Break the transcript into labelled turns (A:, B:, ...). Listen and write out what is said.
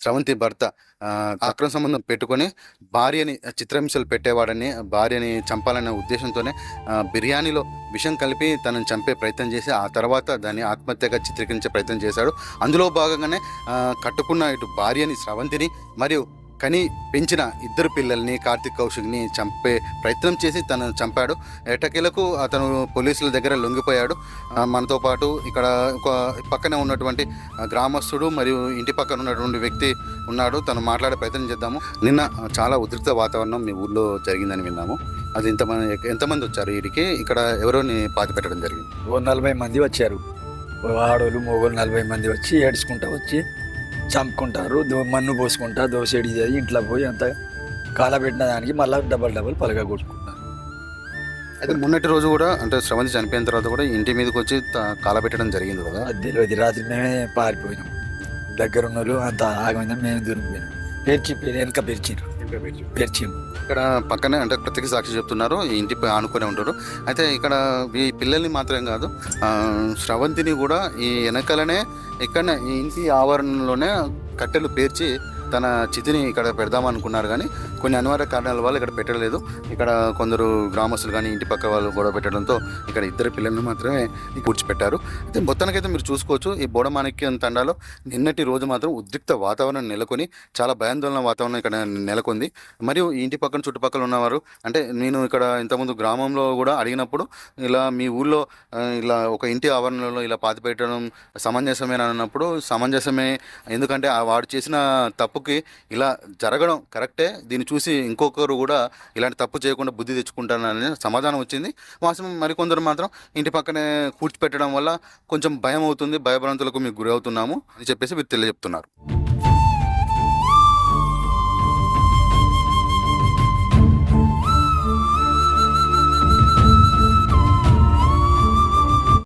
A: స్రవంతి భర్త అక్రమ సంబంధం పెట్టుకొని భార్యని చిత్రహింసలు పెట్టేవాడని, భార్యని చంపాలనే ఉద్దేశంతోనే బిర్యానీలో విషం కలిపి తనని చంపే ప్రయత్నం చేసి ఆ తర్వాత దాన్ని ఆత్మహత్యగా చిత్రీకరించే ప్రయత్నం చేశాడు. అందులో భాగంగానే కట్టుకున్న ఇటు భార్యని స్రవంతిని మరియు కని పెంచిన ఇద్దరు పిల్లల్ని కార్తిక్ కౌశిక్ని చంపే ప్రయత్నం చేసి తను చంపాడు. ఎటకేలకు అతను పోలీసుల దగ్గర లొంగిపోయాడు. మనతో పాటు ఇక్కడ ఒక పక్కనే ఉన్నటువంటి గ్రామస్తుడు మరియు ఇంటి పక్కన ఉన్నటువంటి వ్యక్తి ఉన్నాడు. తను మాట్లాడే ప్రయత్నం చేద్దాము. నిన్న చాలా ఉద్రిక్త వాతావరణం మీ ఊళ్ళో జరిగిందని విన్నాము. అది ఎంతమంది వచ్చారు వీడికి? ఇక్కడ ఎవరోని పాతి పెట్టడం జరిగింది?
B: 40 మంది వచ్చారు. ఆడోళ్ళు మొగోళ్ళు 40 మంది వచ్చి ఏడ్చుకుంటా వచ్చి చంపుకుంటారు. మన్ను పోసుకుంటా దోసేడి ఇంట్లో పోయి అంత కాలబెట్టిన దానికి మళ్ళీ డబల్ పలగా కొట్టుకుంటారు.
A: అయితే మొన్నటి రోజు కూడా అంటే స్రవంతి చనిపోయిన తర్వాత కూడా ఇంటి మీదకి వచ్చి కాలబెట్టడం జరిగింది కదా?
B: అది తెలియదు. రాత్రి మేమే పారిపోయినాం. దగ్గర ఉన్న వాళ్ళు అంత ఆగమైందని మేము దొరికిపోయినాం. వెనక పేర్చిరు.
A: ఇక్కడ పక్కనే అంటే ప్రత్యేక సాక్షి చెప్తున్నారు, ఈ ఇంటిపై ఆనుకునే ఉంటారు. అయితే ఇక్కడ ఈ పిల్లల్ని మాత్రం కాదు, స్రవంతిని కూడా ఈ వెనకాలనే ఇక్కడ ఈ ఇంటి ఆవరణలోనే కట్టెలు పేర్చి తన చితిని ఇక్కడ పెడదామనుకున్నారు. కానీ కొన్ని అనివార్య కారణాల వల్ల ఇక్కడ పెట్టలేదు. ఇక్కడ కొందరు గ్రామస్తులు కానీ ఇంటి పక్క వాళ్ళు గొడవ పెట్టడంతో ఇక్కడ ఇద్దరు పిల్లల్ని మాత్రమే పూడ్చిపెట్టారు. అయితే మొత్తానికైతే మీరు చూసుకోవచ్చు, ఈ బోడమాణిక్యం తండాలో నిన్నటి రోజు మాత్రం ఉద్రిక్త వాతావరణం నెలకొని చాలా భయాందోళన వాతావరణం ఇక్కడ నెలకొంది. మరియు ఈ ఇంటి పక్కన చుట్టుపక్కల ఉన్నవారు అంటే నేను ఇక్కడ ఇంతకుముందు గ్రామంలో కూడా అడిగినప్పుడు ఇలా మీ ఊళ్ళో ఇలా ఒక ఇంటి ఆవరణలో ఇలా పాతి పెట్టడం సమంజసమేనా అన్నప్పుడు సమంజసమే, ఎందుకంటే వాడు చేసిన తప్పుకి ఇలా జరగడం కరెక్టే, దీన్ని చూసి ఇంకొకరు కూడా ఇలాంటి తప్పు చేయకుండా బుద్ధి తెచ్చుకుంటానని సమాధానం వచ్చింది. వాస్తవం మరికొందరు మాత్రం ఇంటి పక్కనే కూర్చిపెట్టడం వల్ల కొంచెం భయం అవుతుంది, భయభ్రాంతులకు మీకు గురి అవుతున్నాము అని చెప్పేసి వీరు తెలియజెప్తున్నారు.